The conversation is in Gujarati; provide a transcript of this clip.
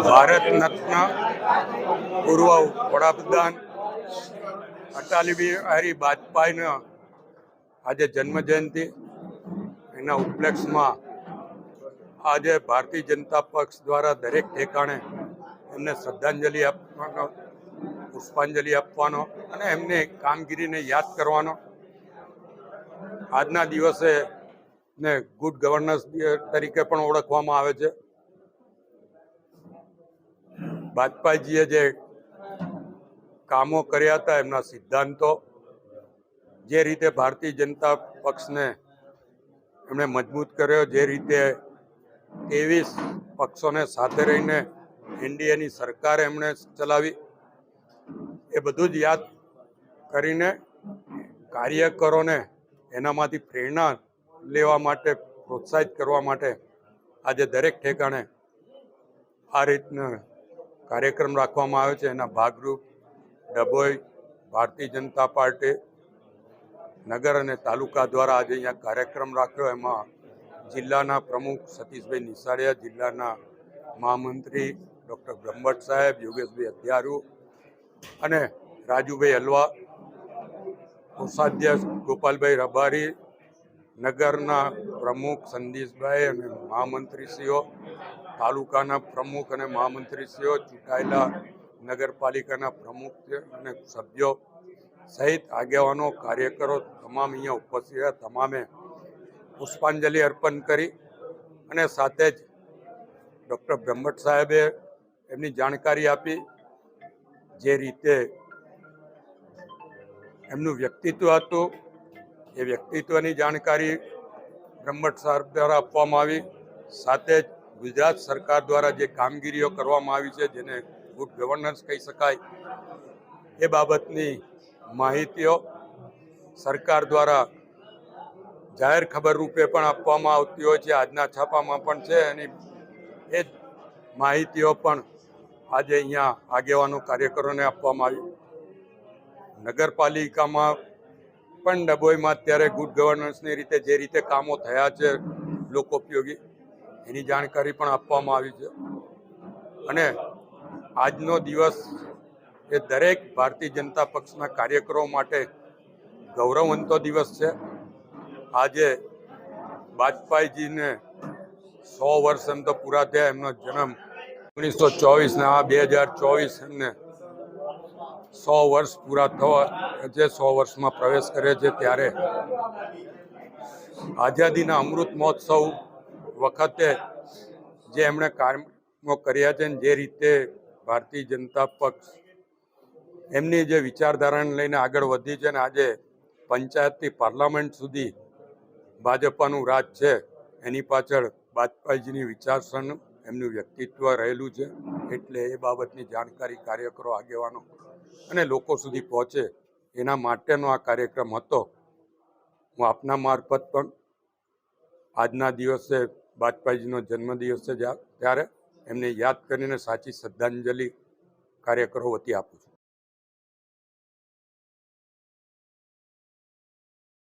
ભારત રત્ન પૂર્વ વડાપ્રધાન અટલ બિહારી વાજપેયીનો આજે જન્મજયંતિ એના ઉપલક્ષમાં આજે ભારતીય જનતા પક્ષ દ્વારા દરેક ઠેકાણે એમને શ્રદ્ધાંજલિ આપવાનો, પુષ્પાંજલિ આપવાનો અને એમને કામગીરીને યાદ કરવાનો આજના દિવસે ને ગુડ ગવર્નન્સ તરીકે પણ ઓળખવામાં આવે છે. વાજપેયીજીએ જે કામો કર્યા હતા, એમના સિદ્ધાંતો, જે રીતે ભારતીય જનતા પક્ષને એમણે મજબૂત કર્યો, જે રીતે 23 પક્ષોને સાથે રહીને એનડીએની સરકાર એમણે ચલાવી, એ બધું જ યાદ કરીને કાર્યકરોને એનામાંથી પ્રેરણા લેવા માટે, પ્રોત્સાહિત કરવા માટે આજે દરેક ઠેકાણે આ રીતના કાર્યક્રમ રાખવામાં આવે છે. એના ભાગરૂપ ડભોઈ ભારતીય જનતા પાર્ટી નગર અને તાલુકા દ્વારા આજે અહીંયા કાર્યક્રમ રાખ્યો. એમાં જિલ્લાના પ્રમુખ સતીશભાઈ નિસાળિયા, જિલ્લાના મહામંત્રી ડૉક્ટર બ્રહ્મભટ્ટ સાહેબ, યોગેશભાઈ અધ્યારુ અને રાજુભાઈ હલવા, કોષાધ્યક્ષ ગોપાલભાઈ રબારી, નગરના પ્રમુખ સંદીશભાઈ અને મહામંત્રીશ્રીઓ, તાલુકાના પ્રમુખ અને મહામંત્રીશ્રીઓ, ચૂંટાયેલા નગરપાલિકાના પ્રમુખ અને સભ્યો સહિત આગેવાનો, કાર્યકરો તમામ અહીંયા ઉપસ્થિત રહ્યા. તમામે પુષ્પાંજલિ અર્પણ કરી અને સાથે જ ડૉક્ટર બ્રહ્મભટ્ટ સાહેબે એમની જાણકારી આપી, જે રીતે એમનું વ્યક્તિત્વ હતું એ વ્યક્તિત્વની જાણકારી બ્રહ્મભટ્ટ સાહેબ દ્વારા આપવામાં આવી. સાથે જ ગુજરાત સરકાર દ્વારા જે કામગીરીઓ કરવામાં આવી છે, જેને ગુડ ગવર્નન્સ કહી શકાય, એ બાબતની માહિતીઓ સરકાર દ્વારા જાહેર ખબર રૂપે પણ આપવામાં આવતી હોય છે, આજના છાપામાં પણ છે. અને એ જ માહિતીઓ પણ આજે અહીંયા આગેવાનો કાર્યકરોને આપવામાં આવી. નગરપાલિકામાં પણ ડભોઈમાં અત્યારે ગુડ ગવર્નન્સની રીતે જે રીતે કામો થયા છે લોકોપયોગી, એની જાણકારી પણ આપવામાં આવી છે. અને આજનો દિવસ એ દરેક ભારતીય જનતા પક્ષના કાર્યકરો માટે ગૌરવવંતો દિવસ છે. આજે વાજપેયીજીને 100 વર્ષ એમ તો પૂરા થયા. એમનો જન્મ 1924 ને આ 2024 એમને 100 વર્ષ પૂરા થવા જે 100 વર્ષમાં પ્રવેશ કરે છે. ત્યારે આઝાદીના અમૃત મહોત્સવ વખતે જે એમણે કાર્યો કર્યા છે, જે રીતે ભારતીય જનતા પક્ષ એમની જે વિચારધારાને લઈને આગળ વધી છે, અને આજે પંચાયતથી પાર્લામેન્ટ સુધી ભાજપાનું રાજ છે, એની પાછળ વાજપેયીજીની વિચારસરણી, એમનું વ્યક્તિત્વ રહેલું છે. એટલે એ બાબતની જાણકારી કાર્યકરો, આગેવાનો અને લોકો સુધી પહોંચે એના માટેનો આ કાર્યક્રમ હતો. હું આપના મારફત પણ આજના દિવસે વાજપેયીજીનો જન્મદિવસ છે ત્યારે એમને યાદ કરીને સાચી શ્રદ્ધાંજલિ કાર્યકરો વતી આપું છું.